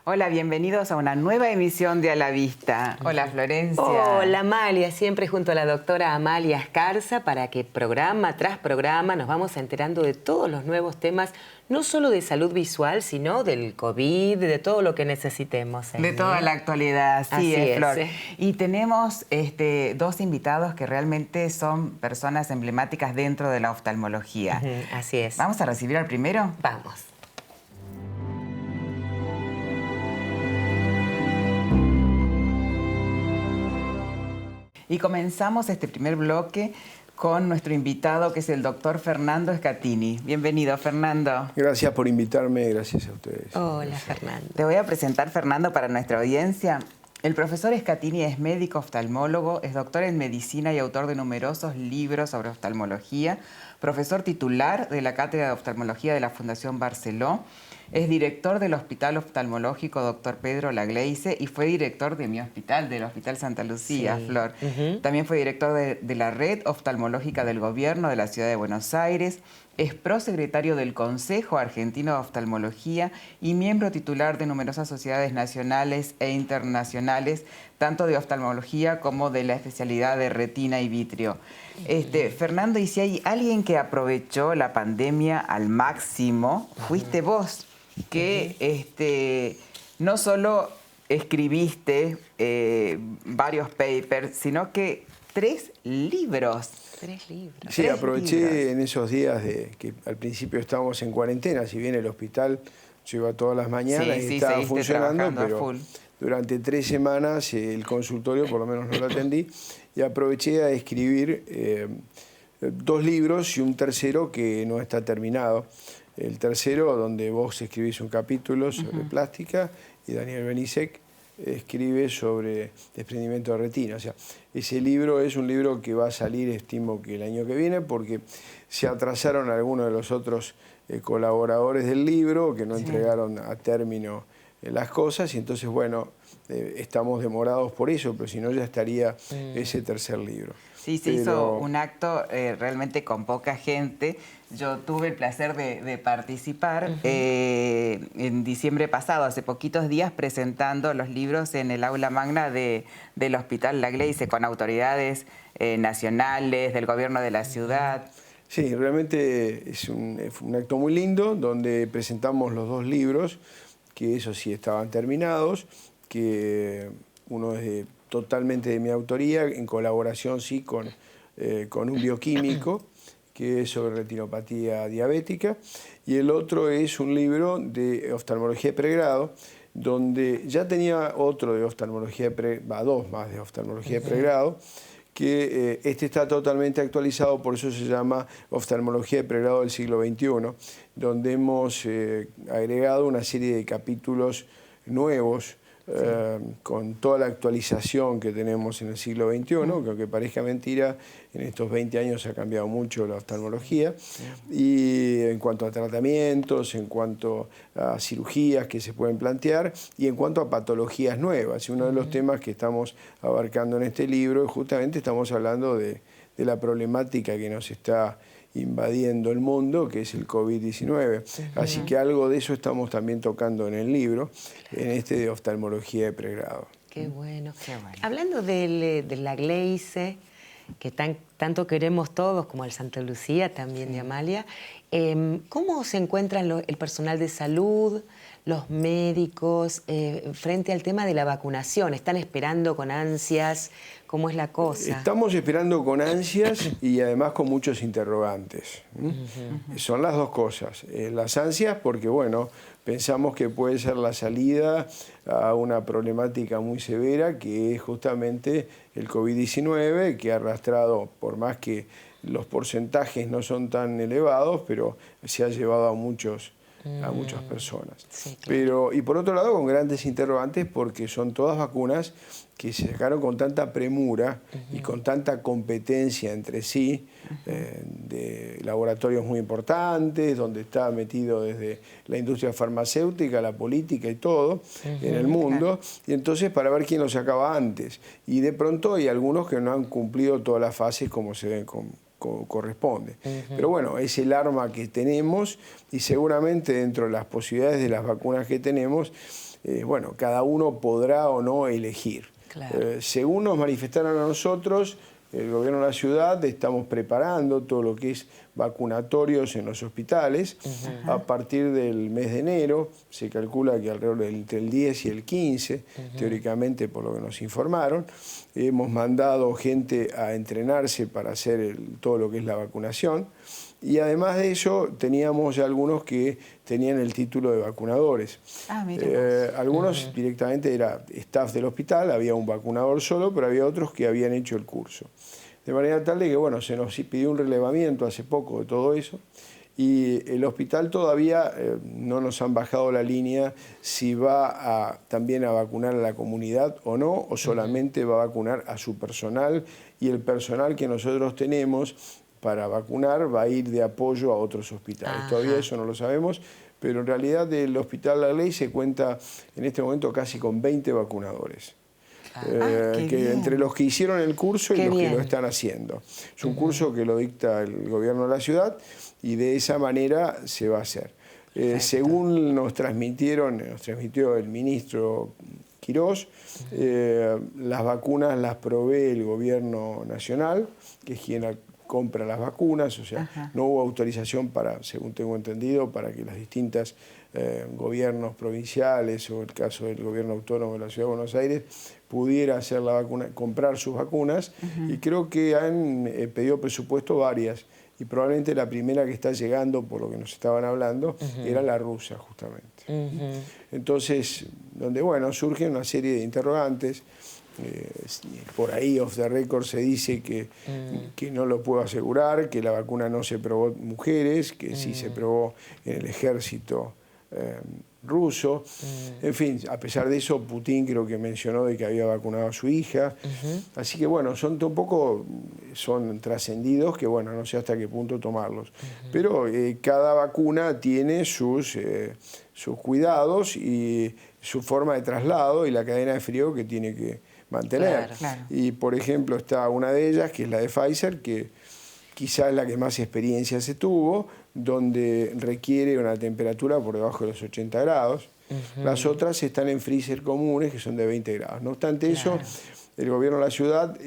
Hola, bienvenidos a una nueva emisión de A la Vista. Hola, Florencia. Hola, Amalia, siempre junto a la doctora Amalia Escarza para que programa tras programa nos vamos enterando de todos los nuevos temas, no solo de salud visual, sino del COVID, de todo lo que necesitemos. De toda la actualidad, así es, Flor. ¿eh? Y tenemos dos invitados que realmente son personas emblemáticas dentro de la oftalmología. Así es. ¿Vamos a recibir al primero? Vamos. Y comenzamos este primer bloque con nuestro invitado, que es el doctor Fernando Scatini. Bienvenido, Fernando. Gracias por invitarme, gracias a ustedes. Hola, Fernando. Te voy a presentar, Fernando, para nuestra audiencia. El profesor Scatini es médico oftalmólogo, es doctor en medicina y autor de numerosos libros sobre oftalmología, profesor titular de la Cátedra de Oftalmología de la Fundación Barceló, es director del Hospital Oftalmológico Dr. Pedro Lagleize y fue director de mi hospital, del Hospital Santa Lucía, sí. Flor. También fue director de la Red Oftalmológica del Gobierno de la Ciudad de Buenos Aires, es prosecretario del Consejo Argentino de Oftalmología y miembro titular de numerosas sociedades nacionales e internacionales, tanto de oftalmología como de la especialidad de retina y vitrio. Fernando, y si hay alguien que aprovechó la pandemia al máximo, fuiste vos, que no solo escribiste varios papers, sino que 3 libros. 3 libros. Sí, aproveché en esos días de que al principio estábamos en cuarentena, si bien el hospital yo iba todas las mañanas y estaba funcionando, pero durante 3 semanas el consultorio por lo menos no lo atendí y aproveché a escribir 2 libros y un tercero que no está terminado. El tercero, donde vos escribís un capítulo sobre plástica y Daniel Benisek escribe sobre desprendimiento de retina. O sea, ese libro es un libro que va a salir, estimo que el año que viene, porque se atrasaron algunos de los otros colaboradores del libro que no entregaron a término las cosas y entonces, bueno, estamos demorados por eso, pero si no ya estaría ese tercer libro. Sí, se hizo un acto realmente con poca gente. Yo tuve el placer de participar en diciembre pasado, hace poquitos días, presentando los libros en el aula magna del Hospital Lagleize con autoridades nacionales, del gobierno de la ciudad. Sí, realmente es un acto muy lindo donde presentamos los 2 libros, que esos sí estaban terminados, que uno es totalmente de mi autoría, en colaboración sí con un bioquímico, que es sobre retinopatía diabética, y el otro es un libro de oftalmología de pregrado, donde ya tenía otro de oftalmología, 2 más de oftalmología de pregrado, que este está totalmente actualizado, por eso se llama Oftalmología de Pregrado del siglo XXI, donde hemos agregado una serie de capítulos nuevos, con toda la actualización que tenemos en el siglo XXI, que aunque parezca mentira, en estos 20 años ha cambiado mucho la oftalmología, y en cuanto a tratamientos, en cuanto a cirugías que se pueden plantear, y en cuanto a patologías nuevas. Y uno de los temas que estamos abarcando en este libro, justamente estamos hablando de la problemática que nos está invadiendo el mundo, que es el COVID-19. Así que algo de eso estamos también tocando en el libro, en de oftalmología de pregrado. Qué bueno. Hablando del Lagleize, que tanto queremos todos, como el Santa Lucía, también de Amalia, ¿cómo se encuentran el personal de salud, los médicos, frente al tema de la vacunación? ¿Están esperando con ansias? ¿Cómo es la cosa? Estamos esperando con ansias y además con muchos interrogantes. Son las 2 cosas. Las ansias porque, bueno, pensamos que puede ser la salida a una problemática muy severa que es justamente el COVID-19, que ha arrastrado, por más que los porcentajes no son tan elevados, pero se ha llevado a muchas personas. Sí, claro. Y por otro lado, con grandes interrogantes porque son todas vacunas que se sacaron con tanta premura y con tanta competencia entre sí, de laboratorios muy importantes, donde está metido desde la industria farmacéutica, la política y todo en el mundo, y entonces para ver quién lo sacaba antes. Y de pronto hay algunos que no han cumplido todas las fases como se deben corresponde. Pero bueno, es el arma que tenemos y seguramente dentro de las posibilidades de las vacunas que tenemos, bueno, cada uno podrá o no elegir. Claro. Según nos manifestaron a nosotros, el gobierno de la ciudad, estamos preparando todo lo que es vacunatorios en los hospitales. A partir del mes de enero, se calcula que alrededor entre el 10 y el 15, teóricamente por lo que nos informaron, hemos mandado gente a entrenarse para hacer todo lo que es la vacunación. Y además de eso, teníamos ya algunos que tenían el título de vacunadores. Algunos directamente era staff del hospital, había un vacunador solo, pero había otros que habían hecho el curso. De manera tal de que, bueno, se nos pidió un relevamiento hace poco de todo eso y el hospital todavía no nos han bajado la línea si va también a vacunar a la comunidad o no, o solamente va a vacunar a su personal, y el personal que nosotros tenemos para vacunar va a ir de apoyo a otros hospitales. Todavía eso no lo sabemos, pero en realidad del Hospital La Ley se cuenta en este momento casi con 20 vacunadores. Que entre los que hicieron el curso y los que lo están haciendo. Es un curso que lo dicta el gobierno de la ciudad y de esa manera se va a hacer. Según nos transmitió el ministro Quirós, las vacunas las provee el gobierno nacional, que es quien compra las vacunas, o sea, no hubo autorización para, según tengo entendido, para que las distintas gobiernos provinciales o el caso del gobierno autónomo de la Ciudad de Buenos Aires pudiera hacer la vacuna, comprar sus vacunas, y creo que han pedido presupuesto varias, y probablemente la primera que está llegando, por lo que nos estaban hablando, era la rusa, justamente. Entonces, donde, bueno, surgen una serie de interrogantes. Por ahí, off the record, se dice que no lo puedo asegurar, que la vacuna no se probó en mujeres, que sí se probó en el ejército ruso. En fin, a pesar de eso, Putin creo que mencionó de que había vacunado a su hija. Así que bueno, son trascendidos que bueno, no sé hasta qué punto tomarlos. Pero cada vacuna tiene sus cuidados y su forma de traslado y la cadena de frío que tiene que mantener. Claro. Y por ejemplo está una de ellas, que es la de Pfizer, que quizás es la que más experiencia se tuvo, donde requiere una temperatura por debajo de los 80 grados. Las otras están en freezer comunes, que son de 20 grados. No obstante eso, el gobierno de la ciudad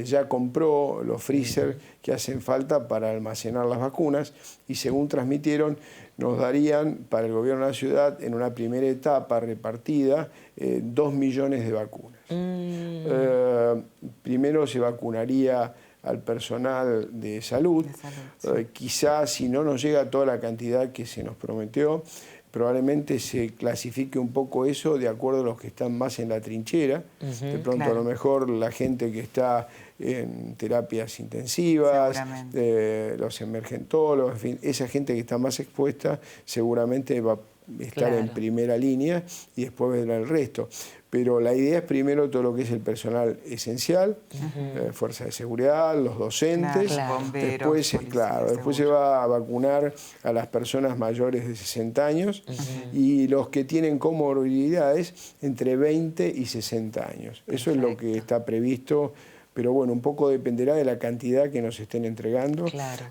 ya compró los freezer que hacen falta para almacenar las vacunas, y según transmitieron, nos darían para el gobierno de la ciudad, en una primera etapa repartida, 2 millones de vacunas. Primero se vacunaría al personal de salud. Quizás si no nos llega toda la cantidad que se nos prometió, probablemente se clasifique un poco eso de acuerdo a los que están más en la trinchera. De pronto a lo mejor la gente que está en terapias intensivas, los emergentólogos, en fin, esa gente que está más expuesta seguramente va a estar en primera línea y después vendrá el resto. Pero la idea es primero todo lo que es el personal esencial, fuerzas de seguridad, los docentes, bomberos, después se va a vacunar a las personas mayores de 60 años y los que tienen comorbilidades entre 20 y 60 años. Eso es lo que está previsto. Pero bueno, un poco dependerá de la cantidad que nos estén entregando,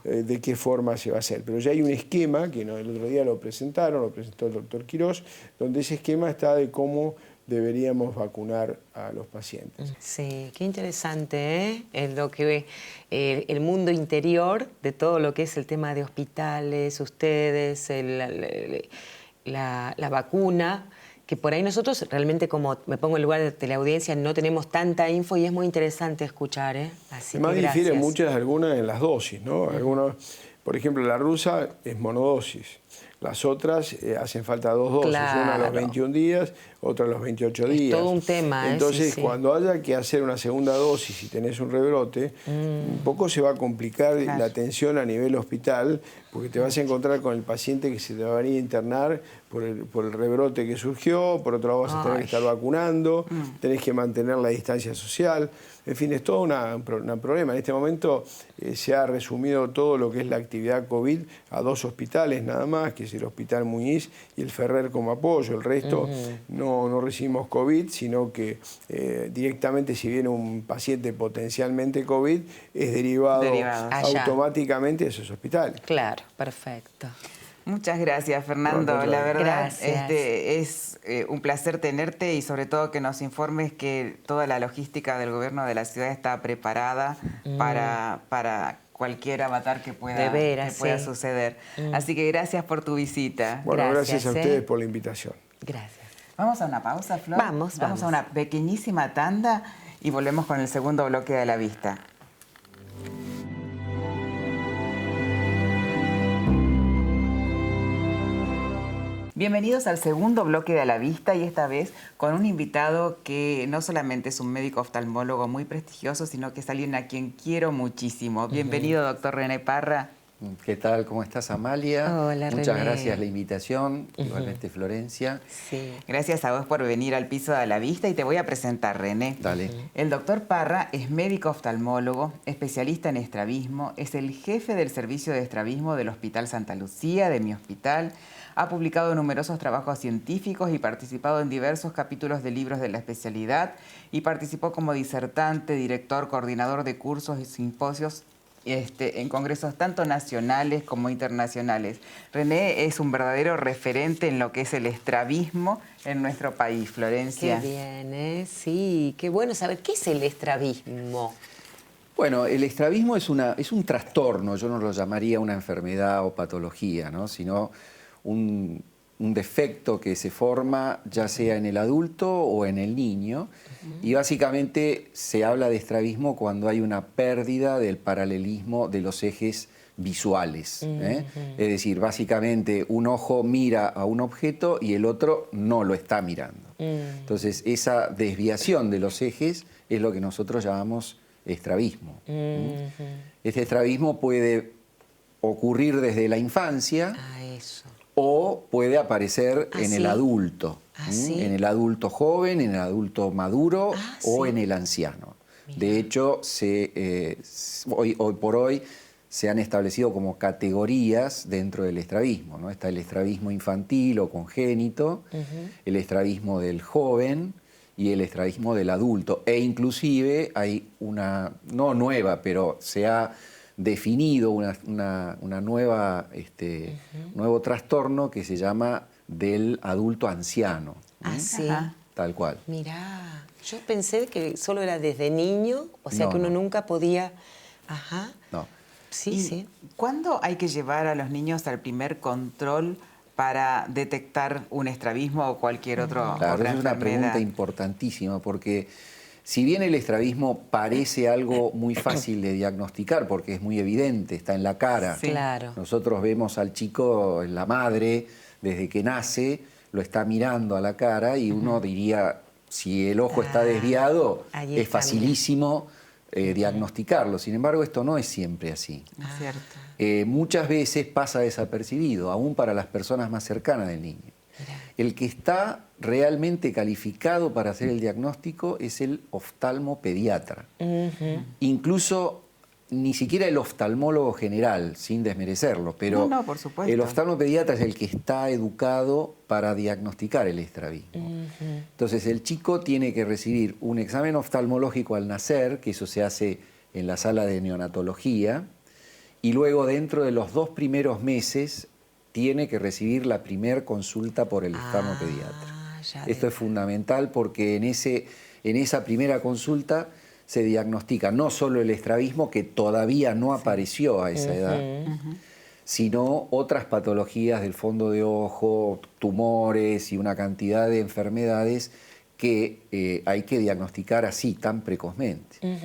de qué forma se va a hacer. Pero ya hay un esquema, que el otro día lo presentó el doctor Quirós, donde ese esquema está de cómo deberíamos vacunar a los pacientes. Sí, qué interesante, el mundo interior de todo lo que es el tema de hospitales, ustedes, la vacuna, que por ahí nosotros realmente, como me pongo en el lugar de la audiencia, no tenemos tanta info y es muy interesante escuchar. Así además que difieren algunas en las dosis, ¿no? Algunos, por ejemplo, la rusa es monodosis. Las otras hacen falta 2 dosis, una a los 21 días, otra a los 28 días. Es todo un tema. Entonces, cuando haya que hacer una segunda dosis y tenés un rebrote, un poco se va a complicar la atención a nivel hospital, porque te vas a encontrar con el paciente que se te va a venir a internar por el rebrote que surgió, por otro lado vas a tener que estar vacunando, tenés que mantener la distancia social. En fin, es todo un problema. En este momento se ha resumido todo lo que es la actividad COVID a 2 hospitales nada más, que es el Hospital Muñiz y el Ferrer como apoyo. El resto no recibimos COVID, sino que directamente si viene un paciente potencialmente COVID, es derivado automáticamente a esos hospitales. Claro, perfecto. Muchas gracias, Fernando. La verdad, es un placer tenerte y sobre todo que nos informes que toda la logística del gobierno de la ciudad está preparada para cualquier avatar que pueda suceder. Así que gracias por tu visita. Bueno, gracias a ustedes por la invitación. Gracias. ¿Vamos a una pausa, Flor? Vamos a una pequeñísima tanda y volvemos con el segundo bloque de La Vista. Bienvenidos al segundo bloque de A la Vista y esta vez con un invitado que no solamente es un médico oftalmólogo muy prestigioso, sino que es alguien a quien quiero muchísimo. Bienvenido, doctor René Parra. ¿Qué tal? ¿Cómo estás, Amalia? Hola, Muchas René. gracias la invitación, igualmente Florencia. Sí. Gracias a vos por venir al piso de A la Vista y te voy a presentar, René. Dale. El doctor Parra es médico oftalmólogo, especialista en estrabismo, es el jefe del servicio de estrabismo del Hospital Santa Lucía, de mi hospital. Ha publicado numerosos trabajos científicos y participado en diversos capítulos de libros de la especialidad y participó como disertante, director, coordinador de cursos y simposios en congresos tanto nacionales como internacionales. René es un verdadero referente en lo que es el estrabismo en nuestro país, Florencia. Qué bien, ¿eh? Sí, qué bueno saber qué es el estrabismo. Bueno, el estrabismo es un trastorno, yo no lo llamaría una enfermedad o patología, ¿no? Sino un defecto que se forma ya sea en el adulto o en el niño, y básicamente se habla de estrabismo cuando hay una pérdida del paralelismo de los ejes visuales. Es decir, básicamente un ojo mira a un objeto y el otro no lo está mirando. Entonces, esa desviación de los ejes es lo que nosotros llamamos estrabismo. Este estrabismo puede ocurrir desde la infancia o puede aparecer en el adulto, en el adulto joven, en el adulto maduro o en el anciano. Mira. De hecho, hoy por hoy se han establecido como categorías dentro del estrabismo, ¿no? Está el estrabismo infantil o congénito, el estrabismo del joven y el estrabismo del adulto. E inclusive hay una, no nueva, pero se ha definido una nueva, nuevo trastorno que se llama del adulto anciano. Sí. Tal cual. Mirá, yo pensé que solo era desde niño, o sea que uno nunca podía... No. Sí. ¿Cuándo hay que llevar a los niños al primer control para detectar un estrabismo o cualquier otra enfermedad? Es una pregunta importantísima porque si bien el estrabismo parece algo muy fácil de diagnosticar porque es muy evidente, está en la cara. Sí. Claro. Nosotros vemos al chico, la madre, desde que nace, lo está mirando a la cara y uno diría, si el ojo está desviado, es facilísimo diagnosticarlo. Sin embargo, esto no es siempre así. Es cierto. Muchas veces pasa desapercibido, aún para las personas más cercanas del niño. El que está realmente calificado para hacer el diagnóstico es el oftalmopediatra. Incluso ni siquiera el oftalmólogo general, sin desmerecerlo, pero no, por supuesto. El oftalmopediatra es el que está educado para diagnosticar el estrabismo. Entonces el chico tiene que recibir un examen oftalmológico al nacer, que eso se hace en la sala de neonatología, y luego dentro de los 2 primeros meses tiene que recibir la primer consulta por el oftalmopediatra. Esto es fundamental porque en esa primera consulta se diagnostica no solo el estrabismo, que todavía no apareció a esa edad, sino otras patologías del fondo de ojo, tumores y una cantidad de enfermedades que hay que diagnosticar así, tan precozmente. Es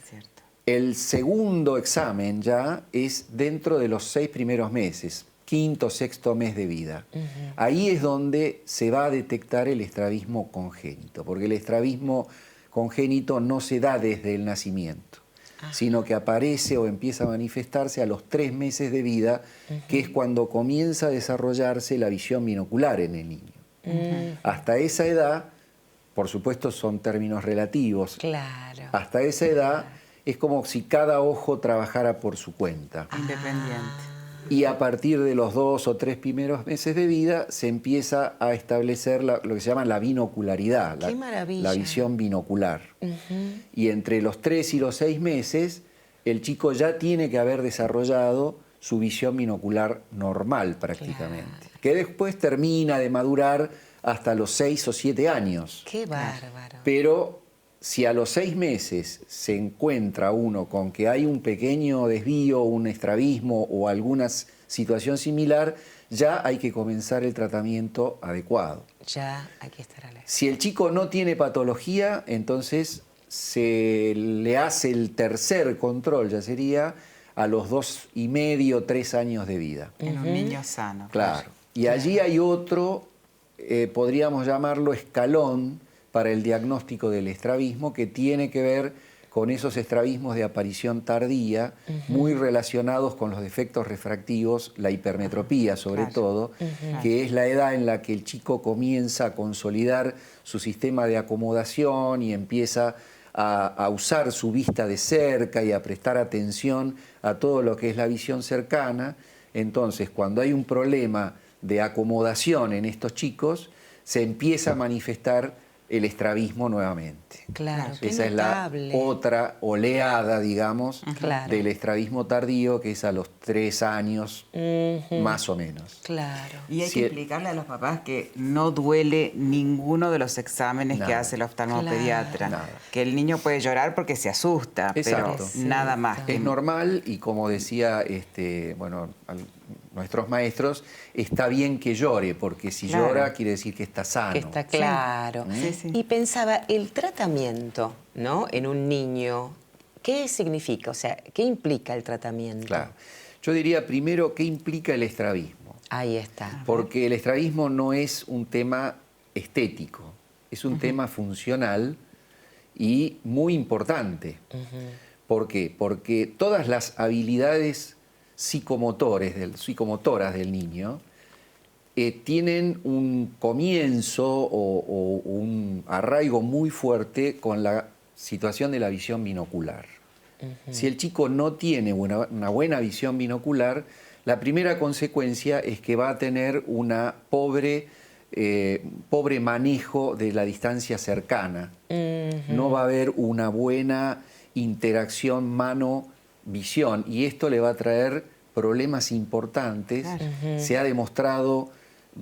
cierto. El segundo examen ya es dentro de los 6 primeros meses, 5º, 6º mes de vida. Ahí es donde se va a detectar el estrabismo congénito, porque el estrabismo congénito no se da desde el nacimiento, sino que aparece o empieza a manifestarse a los 3 meses de vida, que es cuando comienza a desarrollarse la visión binocular en el niño. Hasta esa edad, por supuesto son términos relativos, hasta esa edad es como si cada ojo trabajara por su cuenta. Independiente. Y a partir de los 2 o 3 primeros meses de vida se empieza a establecer lo que se llama la binocularidad, ¡Qué maravilla! la visión binocular. Y entre los 3 y los 6 meses, el chico ya tiene que haber desarrollado su visión binocular normal prácticamente, que después termina de madurar hasta los 6 o 7 años. ¡Qué bárbaro! Pero si a los 6 meses se encuentra uno con que hay un pequeño desvío, un estrabismo o alguna situación similar, ya hay que comenzar el tratamiento adecuado. Ya hay que estar alerta. Si el chico no tiene patología, entonces se le hace el tercer control, ya sería a los 2 y medio, 3 años de vida. En un niño sano. Claro. Y allí hay otro, podríamos llamarlo escalón para el diagnóstico del estrabismo, que tiene que ver con esos estrabismos de aparición tardía, muy relacionados con los defectos refractivos, la hipermetropía sobre todo, que es la edad en la que el chico comienza a consolidar su sistema de acomodación y empieza a usar su vista de cerca y a prestar atención a todo lo que es la visión cercana. Entonces, cuando hay un problema de acomodación en estos chicos, se empieza a manifestar el estrabismo nuevamente. Claro, qué Esa notable. es la otra oleada, digamos, Claro. del estrabismo tardío, que es a los 3 años, más o menos. Claro. Y hay Si que el- explicarle a los papás que no duele ninguno de los exámenes que Nada. hace el oftalmopediatra. Nada. Que el niño puede llorar porque se asusta, Exacto. pero nada más. Es normal y como decía nuestros maestros, está bien que llore, porque si Claro. llora quiere decir que está sano. Que está claro. Sí, sí. Y pensaba, el tratamiento, ¿no? En un niño, ¿qué significa? O sea, ¿qué implica el tratamiento? Claro. Yo diría primero qué implica el estrabismo, Ahí está. porque el estrabismo no es un tema estético, es un tema funcional y muy importante. ¿Por qué? Porque todas las habilidades psicomotoras del niño tienen un comienzo o un arraigo muy fuerte con la situación de la visión binocular. Si el chico no tiene una buena visión binocular, la primera consecuencia es que va a tener una pobre manejo de la distancia cercana. No va a haber una buena interacción mano-visión y esto le va a traer problemas importantes. Se ha demostrado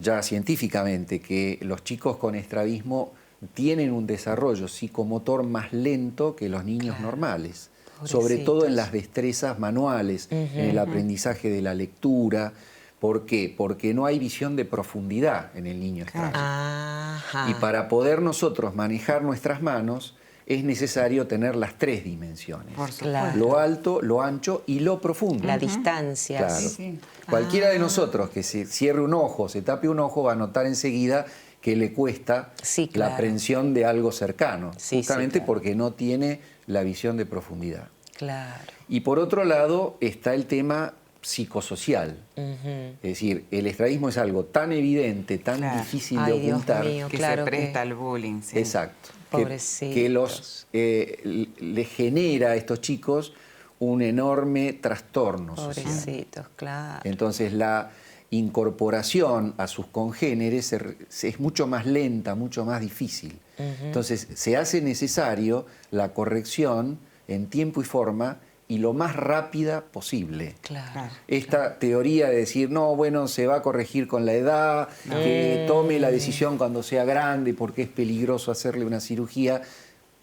ya científicamente que los chicos con estrabismo tienen un desarrollo psicomotor más lento que los niños normales, sobre todo en las destrezas manuales, en el aprendizaje de la lectura. ¿Por qué? Porque no hay visión de profundidad en el niño estrábico. Ajá. Y para poder nosotros manejar nuestras manos es necesario tener las 3 dimensiones. Por supuesto. Claro. Lo alto, lo ancho y lo profundo. La distancia. Claro. Sí, sí. Cualquiera de nosotros que se cierre un ojo, se tape un ojo, va a notar enseguida que le cuesta Sí, la claro. aprehensión de algo cercano, Sí, justamente sí, claro. porque no tiene la visión de profundidad. Claro. Y por otro lado está el tema psicosocial. Es decir, el estrabismo es algo tan evidente, tan Claro. difícil Ay, de Dios ocultar. mío. Que Claro se que- presta al bullying. Sí. Exacto. Pobrecitos. Que le genera a estos chicos un enorme trastorno social. Pobrecitos, claro. Entonces la incorporación a sus congéneres es mucho más lenta, mucho más difícil. Entonces se hace necesario la corrección en tiempo y forma y lo más rápida posible. Claro. Esta teoría de decir, no, bueno, se va a corregir con la edad, que tome la decisión cuando sea grande porque es peligroso hacerle una cirugía,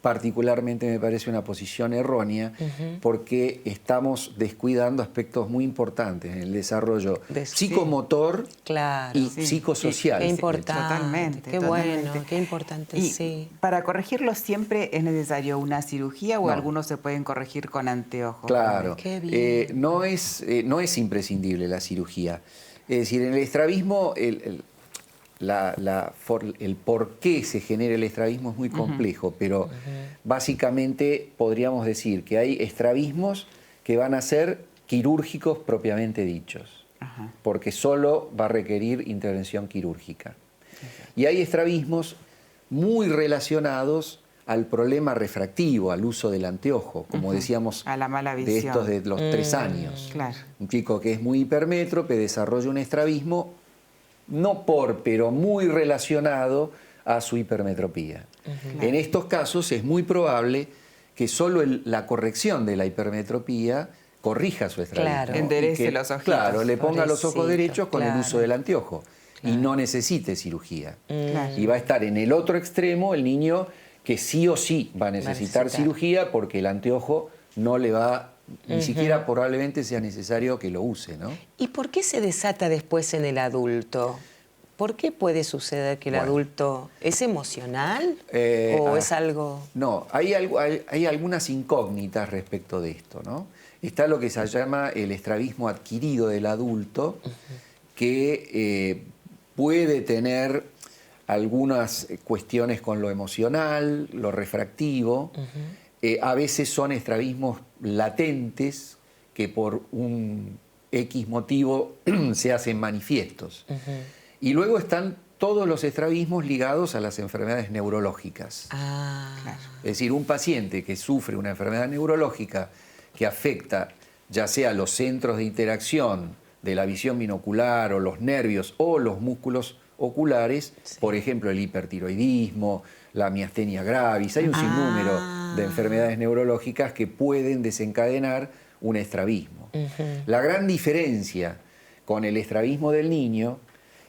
particularmente me parece una posición errónea, porque estamos descuidando aspectos muy importantes en el desarrollo psicomotor Claro. y Sí. psicosocial. Qué importante. Totalmente, Qué totalmente. bueno, qué importante, Y sí. para corregirlo siempre es necesario una cirugía o No. algunos se pueden corregir con anteojos. Claro, Qué bien. no es imprescindible la cirugía. Es decir, en el estrabismo el por qué se genera el estrabismo es muy complejo, pero básicamente podríamos decir que hay estrabismos que van a ser quirúrgicos propiamente dichos, porque solo va a requerir intervención quirúrgica. Y hay estrabismos muy relacionados al problema refractivo, al uso del anteojo, como decíamos, a la mala de visión. estos de los 3 años. Claro. Un chico que es muy hipermétrope desarrolla un estrabismo, no pero muy relacionado a su hipermetropía. En estos casos es muy probable que solo la corrección de la hipermetropía corrija su estrabismo. Claro. Enderece Y que, los ojitos. claro, le ponga los ojos Pobrecito, derechos con el claro. uso del anteojo y no necesite cirugía. Claro. Y va a estar en el otro extremo el niño que sí o sí va a necesitar necesitar. cirugía porque el anteojo no le va, ni siquiera probablemente sea necesario que lo use, ¿no? ¿Y por qué se desata después en el adulto? ¿Por qué puede suceder que el Bueno. adulto es emocional o es algo...? No, hay algunas incógnitas respecto de esto, ¿no? Está lo que se llama el estrabismo adquirido del adulto, que puede tener algunas cuestiones con lo emocional, lo refractivo. A veces son estrabismos latentes que por un X motivo se hacen manifiestos. Y luego están todos los estrabismos ligados a las enfermedades neurológicas. Ah, Es decir, un paciente que sufre una enfermedad neurológica que afecta ya sea los centros de interacción de la visión binocular o los nervios o los músculos oculares, por ejemplo el hipertiroidismo, la miastenia gravis, hay un sinnúmero de enfermedades neurológicas que pueden desencadenar un estrabismo. La gran diferencia con el estrabismo del niño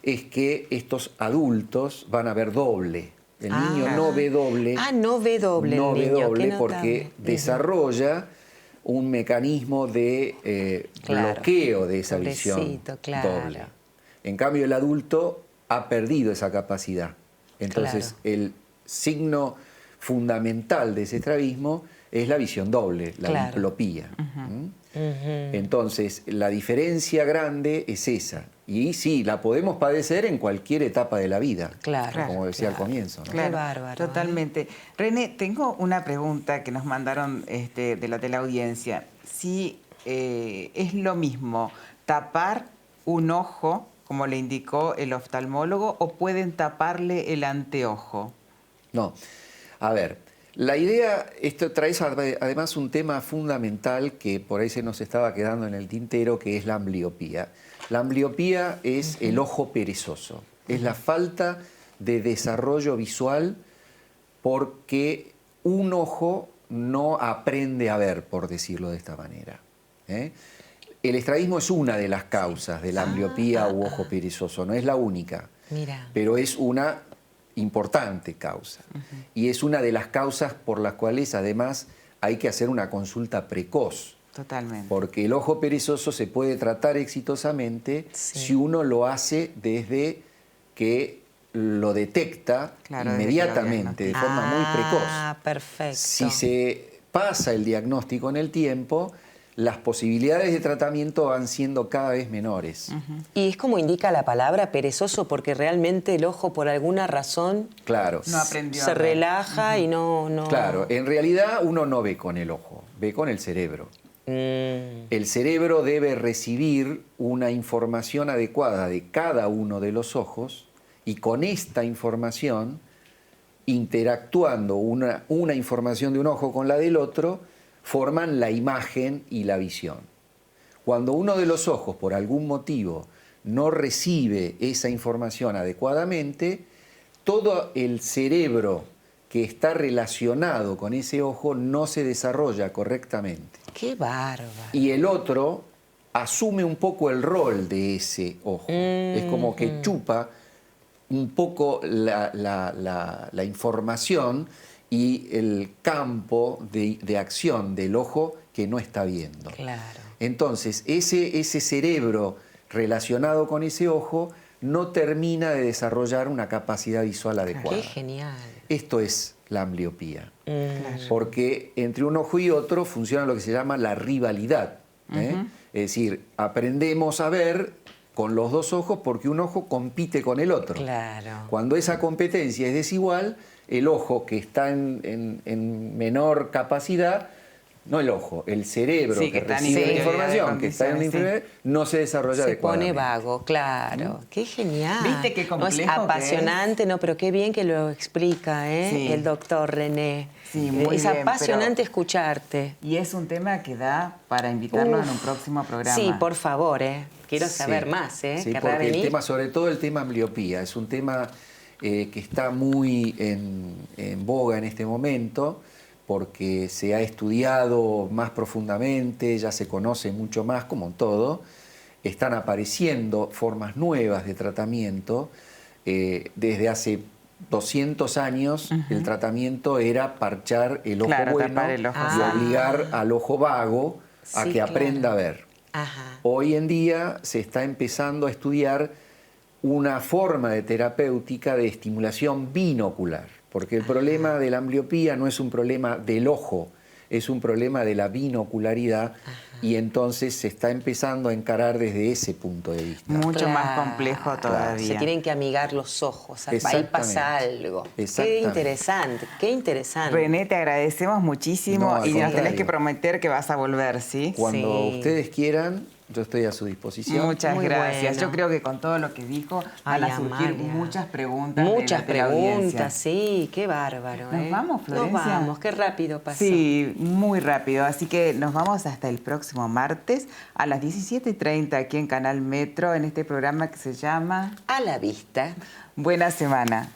es que estos adultos van a ver doble. El niño no ve doble. no ve doble No el ve niño, doble qué porque notable. desarrolla un mecanismo de Claro. bloqueo de esa Pobrecito, visión claro. doble. En cambio, el adulto ha perdido esa capacidad. Entonces, Claro. el signo fundamental de ese estrabismo es la visión doble, la Claro. diplopía. Entonces, la diferencia grande es esa. Y sí, la podemos padecer en cualquier etapa de la vida, Claro, como decía claro. al comienzo, ¿no? Claro, Qué bárbaro, totalmente. René, tengo una pregunta que nos mandaron de la teleaudiencia. Si es lo mismo tapar un ojo, como le indicó el oftalmólogo, o pueden taparle el anteojo. No, a ver, la idea, esto trae además un tema fundamental que por ahí se nos estaba quedando en el tintero, que es la ambliopía. La ambliopía es el ojo perezoso, es la falta de desarrollo visual porque un ojo no aprende a ver, por decirlo de esta manera. El estrabismo es una de las causas de la ambliopía u ojo perezoso, no es la única, Mira. pero es una importante causa. Y es una de las causas por las cuales además hay que hacer una consulta precoz. Totalmente. Porque el ojo perezoso se puede tratar exitosamente si uno lo hace desde que lo detecta inmediatamente, de forma muy precoz. Ah, perfecto. Si se pasa el diagnóstico en el tiempo, las posibilidades de tratamiento van siendo cada vez menores. Y es como indica la palabra perezoso, porque realmente el ojo por alguna razón Claro. No aprendió se a ver. relaja y no... Claro, en realidad uno no ve con el ojo, ve con el cerebro. El cerebro debe recibir una información adecuada de cada uno de los ojos y con esta información, interactuando una información de un ojo con la del otro, forman la imagen y la visión. Cuando uno de los ojos, por algún motivo, no recibe esa información adecuadamente, todo el cerebro que está relacionado con ese ojo no se desarrolla correctamente. ¡Qué bárbaro! Y el otro asume un poco el rol de ese ojo. Es como que chupa un poco la información y el campo de acción del ojo que no está viendo. Claro. Entonces, ese cerebro relacionado con ese ojo no termina de desarrollar una capacidad visual adecuada. ¡Qué genial! Esto es la ambliopía. Porque entre un ojo y otro funciona lo que se llama la rivalidad. Es decir, aprendemos a ver con los dos ojos porque un ojo compite con el otro. Claro. Cuando esa competencia es desigual, el ojo que está en menor capacidad no el ojo, el cerebro Sí, que que está en recibe la inferioridad de información, que está en condiciones, inferioridad, no se desarrolla Se adecuadamente. pone vago, claro. Qué genial. ¿Viste qué complejo No, es que apasionante, no, pero qué bien que lo explica, ¿eh? Sí. El doctor René. Sí, muy es bien, apasionante pero- escucharte. Y es un tema que da para invitarlo en un próximo programa. Sí, por favor, ¿eh? Quiero Sí. saber más, ¿eh? Sí, ¿Querrá porque el venir? tema, sobre todo el tema ambliopía, es un tema que está muy en boga en este momento, porque se ha estudiado más profundamente, ya se conoce mucho más, como en todo. Están apareciendo formas nuevas de tratamiento. Desde hace 200 años el tratamiento era parchar el ojo Claro, bueno tapar el ojo y sano. obligar al ojo vago a Sí, que claro. aprenda a ver. Ajá. Hoy en día se está empezando a estudiar una forma de terapéutica de estimulación binocular, porque el problema de la ambliopía no es un problema del ojo, es un problema de la binocularidad y entonces se está empezando a encarar desde ese punto de vista. Mucho más Claro. complejo todavía. Se tienen que amigar los ojos, ahí Exactamente. pasa algo. Qué Exactamente. interesante, qué interesante. René, te agradecemos muchísimo No, al y nos tenés contrario. que prometer que vas a volver, ¿sí? Cuando Sí. ustedes quieran, yo estoy a su disposición. Muchas Muy gracias. bueno. Yo creo que con todo lo que dijo Ay, van a surgir Amalia. muchas preguntas. Muchas de la audiencia. preguntas, sí, qué bárbaro. ¿Nos vamos, Florencia? Nos vamos, qué rápido pasó. Sí, muy rápido. Así que nos vamos hasta el próximo martes a las 17:30 aquí en Canal Metro en este programa que se llama A la vista. Buena Semana.